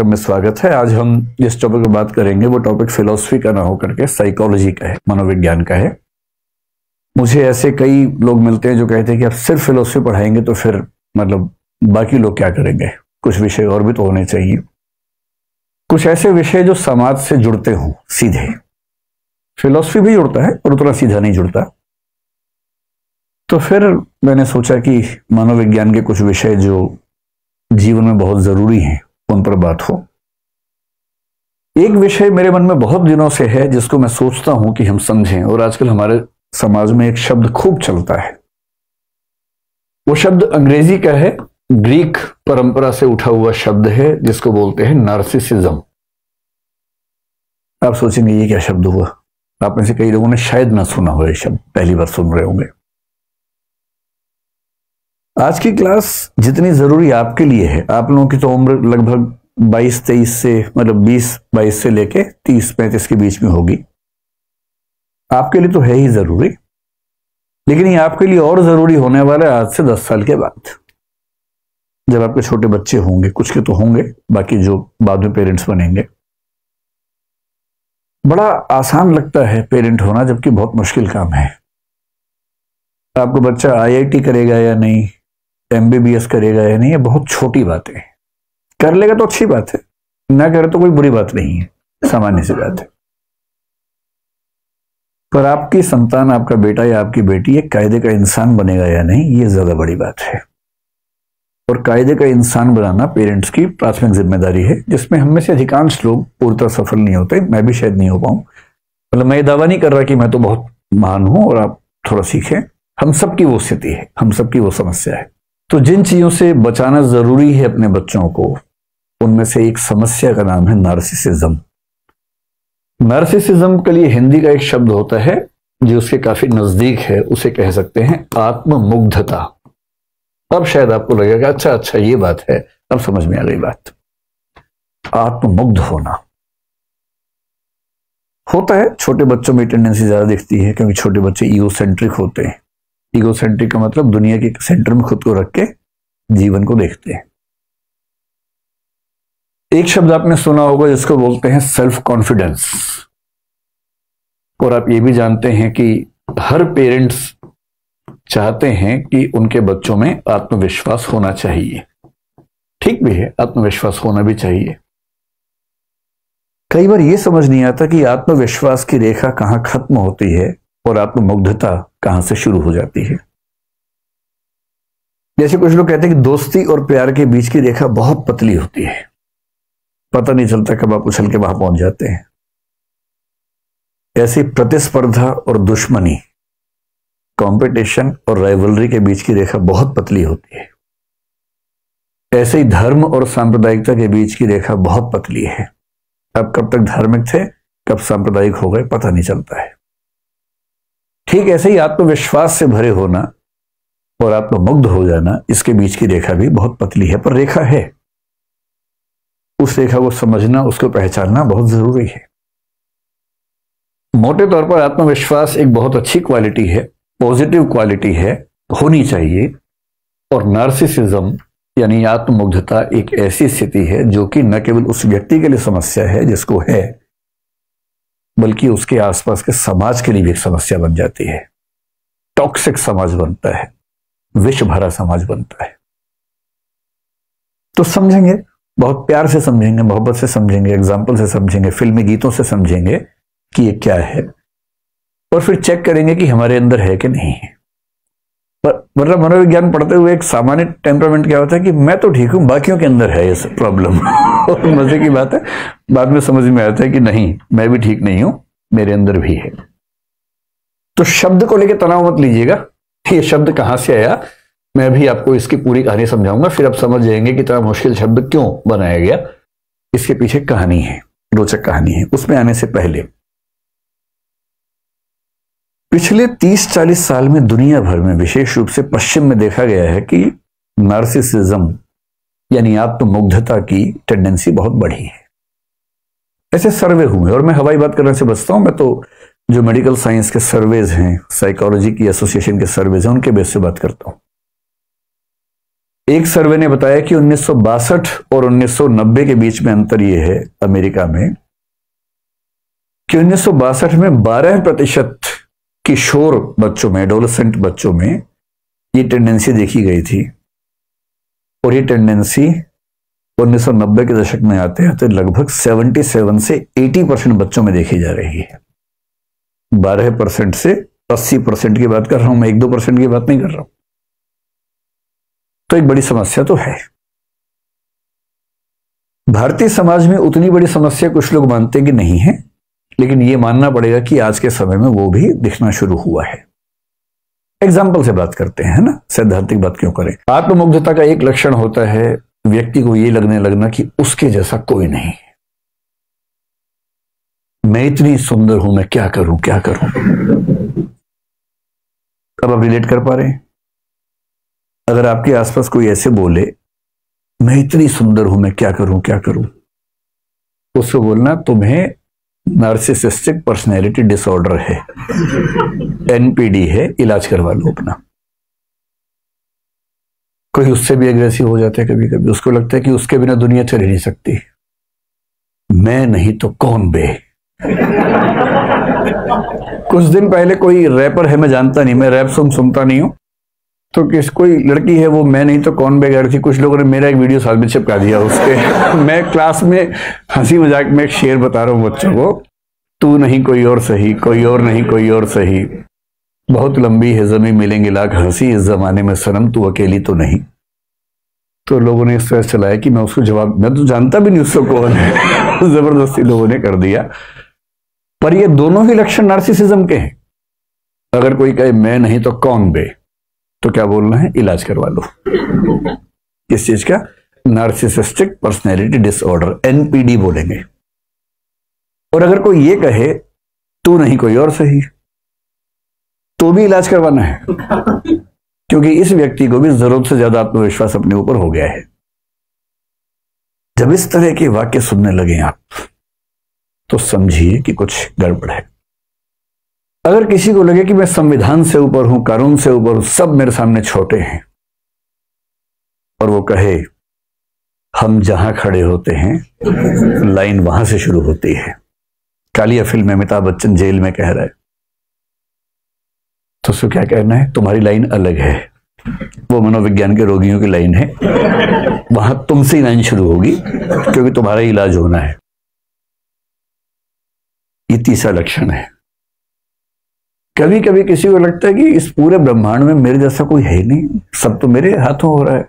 कार्यक्रम में स्वागत है। आज हम जिस टॉपिक पर बात करेंगे वो टॉपिक फिलॉसफी का ना होकर के साइकोलॉजी का है, मनोविज्ञान का है। मुझे ऐसे कई लोग मिलते हैं जो कहते हैं कि आप सिर्फ फिलॉसफी पढ़ाएंगे तो फिर मतलब बाकी लोग क्या करेंगे, कुछ विषय और भी तो होने चाहिए, कुछ ऐसे विषय जो समाज से जुड़ते हों सीधे। फिलॉसफी भी जुड़ता है पर उतना सीधा नहीं जुड़ता। तो फिर मैंने सोचा कि मनोविज्ञान के कुछ विषय जो जीवन में बहुत जरूरी हैं उन पर बात हो। एक विषय मेरे मन में बहुत दिनों से है जिसको मैं सोचता हूं कि हम समझें, और आजकल हमारे समाज में एक शब्द खूब चलता है। वो शब्द अंग्रेजी का है, ग्रीक परंपरा से उठा हुआ शब्द है जिसको बोलते हैं नार्सिसिज्म। आप सोचेंगे ये क्या शब्द हुआ। आप में से कई लोगों ने शायद ना सुना हो ये शब्द, पहली बार सुन रहे होंगे। आज की क्लास जितनी जरूरी आपके लिए है, आप लोगों की तो उम्र लगभग 22-23 से मतलब 20-22 से लेके 30-35 के बीच में होगी। आपके लिए तो है ही जरूरी, लेकिन ये आपके लिए और जरूरी होने वाला है आज से 10 साल के बाद, जब आपके छोटे बच्चे होंगे। कुछ के तो होंगे, बाकी जो बाद में पेरेंट्स बनेंगे। बड़ा आसान लगता है पेरेंट होना, जबकि बहुत मुश्किल काम है। आपको बच्चा IIT करेगा या नहीं, MBBS करेगा या नहीं, ये बहुत छोटी बात है। कर लेगा तो अच्छी बात है, ना करे तो कोई बुरी बात नहीं है, सामान्य सी बात है। पर आपकी संतान, आपका बेटा या आपकी बेटी एक कायदे का इंसान बनेगा या नहीं, ये ज्यादा बड़ी बात है। और कायदे का इंसान बनाना पेरेंट्स की प्राथमिक जिम्मेदारी है, जिसमें हम में से अधिकांश लोग पूरी तरह सफल नहीं होते। मैं भी शायद नहीं हो पाऊं। मतलब मैं ये दावा नहीं कर रहा कि मैं तो बहुत महान हूं और आप थोड़ा सीखें। हम सबकी वो स्थिति है, हम सबकी वो समस्या है। तो जिन चीजों से बचाना जरूरी है अपने बच्चों को, उनमें से एक समस्या का नाम है नार्सिसिज्म। नार्सिसिज्म के लिए हिंदी का एक शब्द होता है जो उसके काफी नजदीक है, उसे कह सकते हैं आत्ममुग्धता। अब शायद आपको लगेगा अच्छा ये बात है, अब समझ में आ गई बात। आत्ममुग्ध होना होता है, छोटे बच्चों में टेंडेंसी ज्यादा दिखती है क्योंकि छोटे बच्चे ईगोसेंट्रिक होते हैं। ईगोसेंट्रिक का मतलब दुनिया के सेंटर में खुद को रख के जीवन को देखते हैं। एक शब्द आपने सुना होगा जिसको बोलते हैं सेल्फ कॉन्फिडेंस। और आप ये भी जानते हैं कि हर पेरेंट्स चाहते हैं कि उनके बच्चों में आत्मविश्वास होना चाहिए। ठीक भी है, आत्मविश्वास होना भी चाहिए। कई बार यह समझ नहीं आता कि आत्मविश्वास की रेखा कहां खत्म होती है और आत्ममुग्धता कहां से शुरू हो जाती है। जैसे कुछ लोग कहते हैं कि दोस्ती और प्यार के बीच की रेखा बहुत पतली होती है, पता नहीं चलता कब आप उछल के वहां पहुंच जाते हैं। ऐसी प्रतिस्पर्धा और दुश्मनी, कंपटीशन और राइवलरी के बीच की रेखा बहुत पतली होती है। ऐसे ही धर्म और सांप्रदायिकता के बीच की रेखा बहुत पतली है। अब कब तक धार्मिक थे, कब सांप्रदायिक हो गए, पता नहीं चलता है। ठीक ऐसे ही आत्मविश्वास से भरे होना और आत्ममुग्ध हो जाना, इसके बीच की रेखा भी बहुत पतली है, पर रेखा है। उस रेखा को समझना, उसको पहचानना बहुत जरूरी है। मोटे तौर पर आत्मविश्वास एक बहुत अच्छी क्वालिटी है, पॉजिटिव क्वालिटी है, होनी चाहिए। और नार्सिसिज्म यानी आत्ममुग्धता एक ऐसी स्थिति है जो कि न केवल उस व्यक्ति के लिए समस्या है जिसको है, बल्कि उसके आसपास के समाज के लिए भी एक समस्या बन जाती है। टॉक्सिक समाज बनता है, विष भरा समाज बनता है। तो समझेंगे, बहुत प्यार से समझेंगे, मोहब्बत से समझेंगे, एग्जाम्पल से समझेंगे, फिल्मी गीतों से समझेंगे कि ये क्या है, और फिर चेक करेंगे कि हमारे अंदर है कि नहीं है। मतलब मनोविज्ञान पढ़ते हुए एक सामान्य टेम्परामेंट क्या होता है कि मैं तो ठीक हूं, बाकियों के अंदर है ये प्रॉब्लम। और मजे की बात है, बाद में समझ में आता है कि नहीं, मैं भी ठीक नहीं हूं, मेरे अंदर भी है। तो शब्द को लेकर तनाव मत लीजिएगा, ये शब्द कहां से आया, मैं भी आपको इसकी पूरी कहानी समझाऊंगा। फिर आप समझ जाएंगे कि इतना मुश्किल शब्द क्यों बनाया गया। इसके पीछे कहानी है, रोचक कहानी है। उसमें आने से पहले पिछले 30-40 साल में दुनिया भर में, विशेष रूप से पश्चिम में देखा गया है कि नार्सिसिज्म यानी आत्ममुग्धता की टेंडेंसी बहुत बढ़ी है। ऐसे सर्वे हुए, और मैं हवाई बात करने से बचता हूं। मैं तो जो मेडिकल साइंस के सर्वेज हैं, साइकोलॉजी की एसोसिएशन के सर्वेज हैं, उनके बेस से बात करता हूं। एक सर्वे ने बताया कि 1962 और 1990 के बीच में अंतर यह है अमेरिका में कि 1962 में 12% किशोर बच्चों में, एडोलेसेंट बच्चों में ये टेंडेंसी देखी गई थी, और ये टेंडेंसी 1990 के दशक में आते आते लगभग 77 से 80% बच्चों में देखी जा रही है। 12% से 80% की बात कर रहा हूं मैं, 1-2% की बात नहीं कर रहा हूं। तो एक बड़ी समस्या तो है। भारतीय समाज में उतनी बड़ी समस्या कुछ लोग मानते कि नहीं है, लेकिन यह मानना पड़ेगा कि आज के समय में वो भी दिखना शुरू हुआ है। एग्जाम्पल से बात करते हैं ना, सैद्धांतिक बात क्यों करें। आत्ममुग्धता का एक लक्षण होता है व्यक्ति को ये लगने लगना कि उसके जैसा कोई नहीं है। मैं इतनी सुंदर हूं, मैं क्या करूं क्या करूं। अब आप रिलेट कर पा रहे हैं? अगर आपके आसपास कोई ऐसे बोले मैं इतनी सुंदर हूं, मैं क्या करूं क्या करूं, उसको बोलना तुम्हें नार्सिसिस्टिक पर्सनैलिटी डिसऑर्डर है, एनपीडी है, इलाज करवा लो अपना। कोई उससे भी एग्रेसिव हो जाता है कभी कभी, उसको लगता है कि उसके बिना दुनिया चल ही नहीं सकती। मैं नहीं तो कौन बे। कुछ दिन पहले कोई रैपर है, मैं जानता नहीं, मैं रैप सुनता नहीं हूं, तो कोई लड़की है वो मैं नहीं तो कौन बे गा रही थी। कुछ लोगों ने मेरा एक वीडियो साथ में चिपका दिया उसके। मैं क्लास में हंसी मजाक में एक शेर बता रहा हूं बच्चों को, तू नहीं कोई और सही, कोई और नहीं कोई और सही, बहुत लंबी है ज़मीं मिलेंगे लाख हंसी, इस जमाने में सनम तू अकेली तो नहीं। तो लोगों ने इस तरह चलाया कि मैं उसको जवाब, मैं तो जानता भी नहीं उसको कौन है। जबरदस्ती लोगों ने कर दिया। पर ये दोनों ही लक्षण नार्सिसिज्म के हैं। अगर कोई कहे मैं नहीं तो कौन बे, तो क्या बोलना है? इलाज करवा लो। किस चीज का? नार्सिसिस्टिक पर्सनैलिटी डिसऑर्डर, एनपीडी बोलेंगे। और अगर कोई ये कहे तू नहीं कोई और सही, तो भी इलाज करवाना है, क्योंकि इस व्यक्ति को भी जरूरत से ज्यादा आत्मविश्वास अपने ऊपर हो गया है। जब इस तरह के वाक्य सुनने लगे आप, तो समझिए कि कुछ गड़बड़ है। अगर किसी को लगे कि मैं संविधान से ऊपर हूं, कानून से ऊपर हूं, सब मेरे सामने छोटे हैं, और वो कहे हम जहां खड़े होते हैं लाइन वहां से शुरू होती है। कालिया फिल्म में अमिताभ बच्चन जेल में कह रहा है, तो उसको क्या कहना है? तुम्हारी लाइन अलग है, वो मनोविज्ञान के रोगियों की लाइन है, वहां तुमसे ही लाइन शुरू होगी, क्योंकि तुम्हारा इलाज होना है। ये तीसरा लक्षण है। कभी कभी किसी को लगता है कि इस पूरे ब्रह्मांड में मेरे जैसा कोई है ही नहीं, सब तो मेरे हाथों हो रहा है।